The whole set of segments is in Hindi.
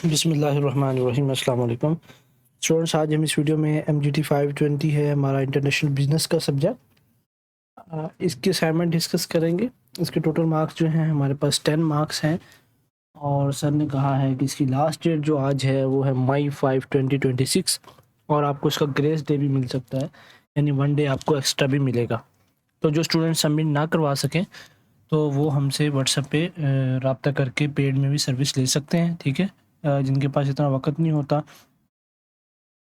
बिस्मिल्लाहिर्रहमानिर्रहीम। अस्सलाम वालेकुम स्टूडेंट्स, आज हम इस वीडियो में MGT 520 है हमारा इंटरनेशनल बिजनेस का सब्जेक्ट, इसकी असाइनमेंट डिस्कस करेंगे। इसके टोटल मार्क्स जो हैं हमारे पास 10 मार्क्स हैं और सर ने कहा है कि इसकी लास्ट डेट जो आज है वो है मई 5 2026 और आपको इसका ग्रेस डे भी मिल सकता है, यानी 1 डे आपको एक्स्ट्रा भी मिलेगा। तो जो स्टूडेंट सबमिट ना करवा सकें तो वो हमसे व्हाट्सएप पे रब्ता करके पेड में भी सर्विस ले सकते हैं, ठीक है। जिनके पास इतना वक्त नहीं होता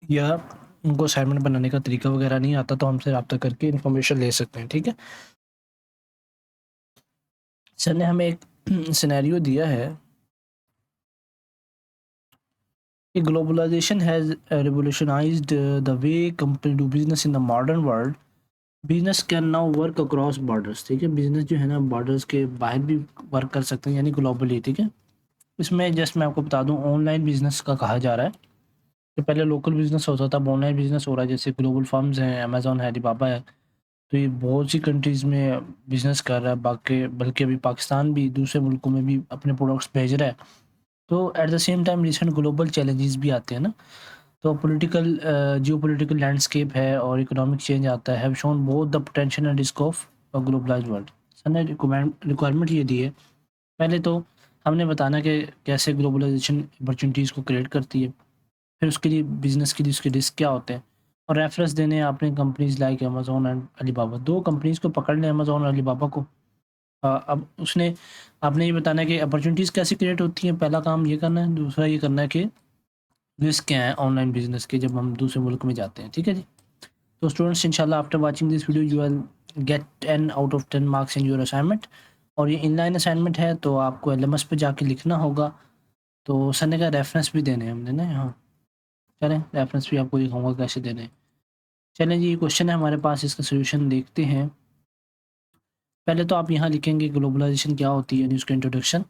या उनको असाइनमेंट बनाने का तरीका वगैरह नहीं आता तो हमसे रब्ता करके इन्फॉर्मेशन ले सकते हैं, ठीक है। सर ने हमें एक सिनेरियो दिया है कि globalisation has revolutionised the way company do business in the modern world. Business can now work across borders, ठीक है। बिजनेस जो है ना बॉर्डर्स के बाहर भी वर्क कर सकते हैं, यानी ग्लोबली, ठीक है। इसमें जस्ट मैं आपको बता दूं ऑनलाइन बिजनेस का कहा जा रहा है। तो पहले लोकल बिजनेस होता था, अब ऑनलाइन बिजनेस हो रहा है। जैसे ग्लोबल फर्म्स हैं, अमेजोन है, अलीबाबा है, तो ये बहुत सी कंट्रीज़ में बिजनेस कर रहा है। बाकी बल्कि अभी पाकिस्तान भी दूसरे मुल्कों में भी अपने प्रोडक्ट्स भेज रहा है। तो at the same time recent global challenges भी आते हैं ना, तो पॉलिटिकल जियोपॉलिटिकल लैंडस्केप है और इकोनॉमिक चेंज आता है, have shown both the potential and risk of globalised world. Sir ने रिक्वायरमेंट ये दी है। पहले तो हमने बताना कि कैसे ग्लोबलाइजेशन अपॉर्चुनिटीज़ को क्रिएट करती है, फिर उसके लिए बिज़नेस के लिए उसके रिस्क क्या होते हैं, और रेफरेंस देने हैं आपने companies like Amazon and Alibaba. 2 companies को पकड़ लें, अमेज़न और अलीबाबा को। अब उसने आपने ये बताना है कि अपॉर्चुनिटीज़ कैसे क्रिएट होती हैं, पहला काम ये करना है। दूसरा ये करना है कि रिस्क क्या है ऑनलाइन बिज़नेस के जब हम दूसरे मुल्क में जाते हैं, ठीक है जी। तो स्टूडेंट्स, इंशाल्लाह after watching this video you will get 10 out of 10 marks in your assignment. और ये इनलाइन असाइनमेंट है तो आपको LMS पे जाके लिखना होगा। तो सर ने कहा रेफरेंस भी देने हैं हमने ना यहाँ। चलें, रेफरेंस भी आपको दिखाऊँगा कैसे देने हैं। चलें जी, ये क्वेश्चन है हमारे पास, इसका सॉल्यूशन देखते हैं। पहले तो आप यहाँ लिखेंगे ग्लोबलाइजेशन क्या होती है, यानी उसका इंट्रोडक्शन।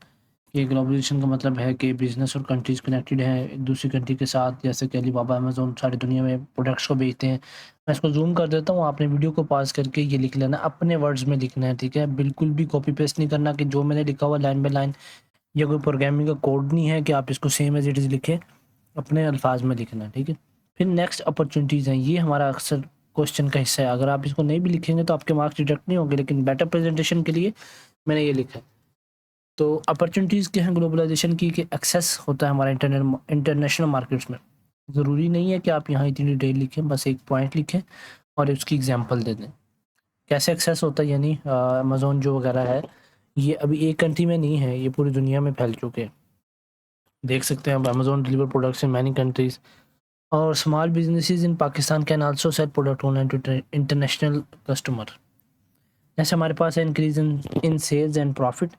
ये ग्लोबलाइजेशन का मतलब है कि बिज़नेस और कंट्रीज़ कनेक्टेड हैं एक दूसरी कंट्री के साथ, जैसे कि अलीबाबा, अमेज़न सारी दुनिया में प्रोडक्ट्स को बेचते हैं। मैं इसको ज़ूम कर देता हूँ, आपने वीडियो को पॉज़ करके ये लिख लेना, अपने वर्ड्स में लिखना है, ठीक है। बिल्कुल भी कॉपी पेस्ट नहीं करना कि जो मैंने लिखा हुआ लाइन बाय लाइन। ये कोई प्रोग्रामिंग का कोड नहीं है कि आप इसको सेम एज़ इट इज़ लिखें, अपने अल्फाज में लिखना है, ठीक है। फिर नेक्स्ट अपॉर्चुनिटीज़ हैं, ये हमारा अक्सर क्वेश्चन का हिस्सा है। अगर आप इसको नहीं भी लिखेंगे तो आपके मार्क्स डिडक्ट नहीं होंगे, लेकिन बेटर प्रेजेंटेशन के लिए मैंने ये लिखा है। तो अपॉर्चुनिटीज़ क्या हैं ग्लोबलाइजेशन की, कि एक्सेस होता है हमारा इंटरनेशनल मार्केट्स में। ज़रूरी नहीं है कि आप यहाँ इतनी डिटेल लिखें, बस एक पॉइंट लिखें और उसकी एग्जांपल दे दें। कैसे एक्सेस होता है, यानी अमेज़न जो वगैरह है, ये अभी एक कंट्री में नहीं है, ये पूरी दुनिया में फैल चुके हैं। देख सकते हैं आप, Amazon deliver products in many countries. और small businesses in Pakistan can also sell product online to international customer. जैसे हमारे पास है increase in sales and profit.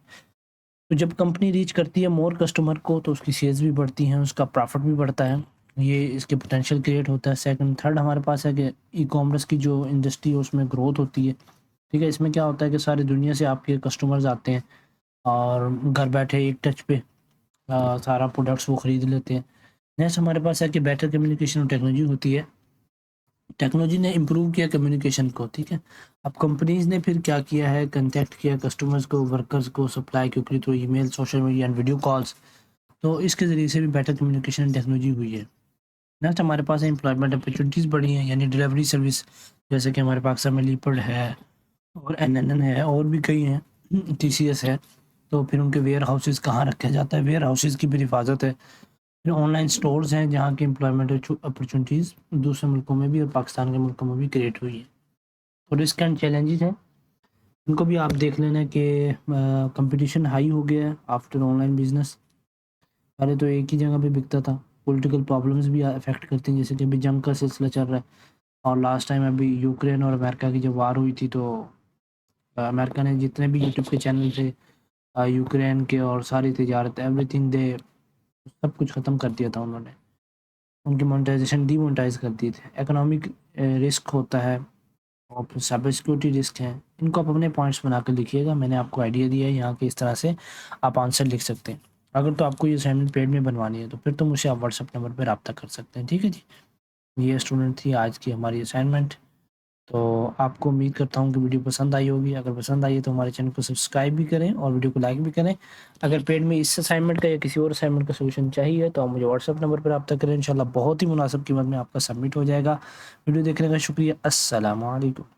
तो जब कंपनी रीच करती है मोर कस्टमर को तो उसकी सेल्स भी बढ़ती हैं, उसका प्रॉफिट भी बढ़ता है, ये इसके पोटेंशियल क्रिएट होता है। सेकंड थर्ड हमारे पास है कि ई कॉमर्स की जो इंडस्ट्री है उसमें ग्रोथ होती है, ठीक है। इसमें क्या होता है कि सारी दुनिया से आपके कस्टमर्स आते हैं और घर बैठे एक टच पे सारा प्रोडक्ट्स वो ख़रीद लेते हैं। नेक्स्ट हमारे पास है कि बेटर कम्युनिकेशन और टेक्नोलॉजी होती है। टेक्नोलॉजी ने इम्प्रूव किया कम्युनिकेशन को, ठीक है। अब कंपनीज़ ने फिर क्या किया है, कॉन्टैक्ट किया कस्टमर्स को, वर्कर्स को, सप्लाई के through email, social media and video calls. तो इसके ज़रिए से भी बेटर कम्युनिकेशन टेक्नोलॉजी हुई है। नेक्स्ट हमारे पास है एम्प्लॉयमेंट अपॉर्चुनिटीज़ बढ़ी हैं, यानी डिलीवरी सर्विस, जैसे कि हमारे पाकिस्तान में लीपर्ड है और NNN है और भी कई हैं, TCS है। तो फिर उनके वेयर हाउसेज़ कहाँ रखा जाता है, वेयर हाउसेज़ की भी हिफाजत है। फिर ऑनलाइन स्टोर्स हैं जहाँ की एम्प्लॉयमेंट अपॉर्चुनिटीज़ दूसरे मुल्कों में भी और पाकिस्तान के मुल्कों में भी क्रिएट हुई है। तो रिस्क एंड चैलेंजेस हैं, इनको भी आप देख लेना कि कंपटीशन हाई हो गया है आफ्टर ऑनलाइन बिजनेस। पहले तो एक ही जगह पे बिकता था। पॉलिटिकल प्रॉब्लम्स भी अफेक्ट करती हैं, जैसे कि अभी जंग का सिलसिला चल रहा है। और लास्ट टाइम अभी यूक्रेन और अमेरिका की जब वार हुई थी तो अमेरिका ने जितने भी यूट्यूब के चैनल थे यूक्रेन के और सारी तजारत एवरीथिंग दे सब कुछ ख़त्म कर दिया था उन्होंने। उनकी मोनेटाइजेशन डीमोनेटाइज कर दिए थे। इकोनॉमिक रिस्क होता है और फिर साइबर सिक्योरिटी रिस्क है। इनको आप अपने पॉइंट्स बना कर लिखिएगा, मैंने आपको आइडिया दिया है यहाँ के, इस तरह से आप आंसर लिख सकते हैं। अगर तो आपको ये असाइनमेंट पेड में बनवानी है तो फिर तो मुझसे आप व्हाट्सअप नंबर पर रब्ता कर सकते हैं, ठीक है जी। ये स्टूडेंट थी आज की हमारी असाइनमेंट। तो आपको उम्मीद करता हूँ कि वीडियो पसंद आई होगी। अगर पसंद आई है तो हमारे चैनल को सब्सक्राइब भी करें और वीडियो को लाइक भी करें। अगर पेड में इस असाइनमेंट का या किसी और असाइनमेंट का सॉल्यूशन चाहिए तो आप मुझे व्हाट्सएप नंबर पर रब्ता करें। इंशाल्लाह बहुत ही मुनासिब कीमत में आपका सबमिट हो जाएगा। वीडियो देखने का शुक्रिया। अस्सलाम वालेकुम।